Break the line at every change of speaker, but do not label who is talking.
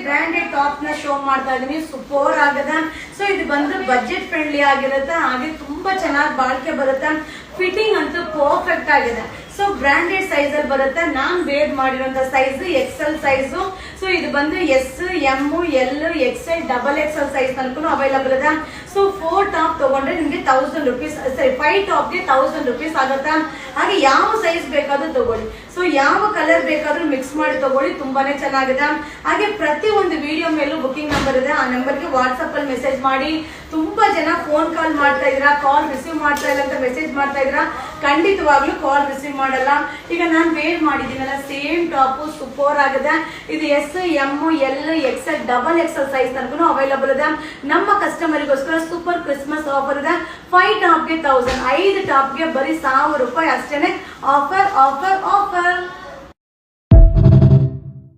Branded top ನ show ಮಾಡ್ತಾ ಇದೀನಿ. ಸೂಪರ್ ಆಗದ. ಸೊ ಇದು ಬಂದು ಬಜೆಟ್ ಫ್ರೆಂಡ್ಲಿ ಆಗಿರುತ್ತೆ, ಹಾಗೆ ತುಂಬಾ ಚೆನ್ನಾಗಿ ಬಾಳಿಕೆ ಬರುತ್ತೆ. ಫಿಟ್ಟಿಂಗ್ ಅಂತೂ ಪರ್ಫೆಕ್ಟ್ ಆಗಿದೆ. ಸೊ ಬ್ರಾಂಡೆಡ್ ಸೈಜ್ ಅಲ್ಲಿ ಬರುತ್ತೆ. ನಾನ್ ವೇರ್ ಮಾಡಿರುವಂತ ಸೈಜ್ XL ಸೈಜ್. ಸೊ ಇದು ಬಂದು S, M, L, XL, XXL size ತನಕ ಅವೈಲಬಲ್ ಇದೆ. ಸೊ 4 ಟಾಪ್ ತಗೊಂಡ್ರೆ ನಿಮ್ಗೆ 1000 ರೂಪೀಸ್, ಸರಿ 5 ಟಾಪ್ಗೆ 1000 ರೂಪೀಸ್ ಆಗುತ್ತಾ. ಹಾಗೆ ಯಾವ ಸೈಜ್ ಬೇಕಾದ್ರೂ ತಗೊಳ್ಳಿ. ಸೊ ಯಾವ ಕಲರ್ ಬೇಕಾದ್ರೂ ಮಿಕ್ಸ್ ಮಾಡಿ ತಗೊಳ್ಳಿ, ತುಂಬಾನೇ ಚೆನ್ನಾಗಿದೆ. ಹಾಗೆ ಪ್ರತಿ ಒಂದು ವಿಡಿಯೋ ಮೇಲೂ ಬುಕಿಂಗ್ ನಂಬರ್ ಇದೆ, ಆ ನಂಬರ್ಗೆ ವಾಟ್ಸ್ಆಪ್ ಅಲ್ಲಿ ಮೆಸೇಜ್ ಮಾಡಿ. ತುಂಬಾ ಜನ ಫೋನ್ ಕಾಲ್ ಮಾಡ್ತಾ ಇದ್ದೀರಾ, ಕಾಲ್ ರಿಸೀವ್ ಮಾಡ್ತಾ ಇಲ್ಲ ಅಂತ ಮೆಸೇಜ್ ಮಾಡ್ತಾ ಇದ್ದೀರಾ. ಖಂಡಿತವಾಗ್ಲೂ ಕಾಲ್ ರಿಸೀವ್ ಮಾಡಲ್ಲ. ಈಗ ನಾನು ವೇರ್ ಮಾಡಿದ್ದೀನಲ್ಲ ಸೇಮ್ ಟಾಪ್ ಸೂಪರ್ ಆಗಿದೆ. ಇದು S, M, L, XL, XXL size ತನಕ ಅವೈಲಬಲ್ ಇದೆ. ನಮ್ಮ ಕಸ್ಟಮರ್ಗೋಸ್ಕರ ಸೂಪರ್ ಕ್ರಿಸ್ಮಸ್ ಆಫರ್ ಇದೆ. 5 ಟಾಪ್ಗೆ 1000, 5 ಟಾಪ್ಗೆ ಬರೀ 1000 ರೂಪಾಯಿ ಅಷ್ಟೇನೆ ಆಫರ್ ಆಫರ್ ಆಫರ್.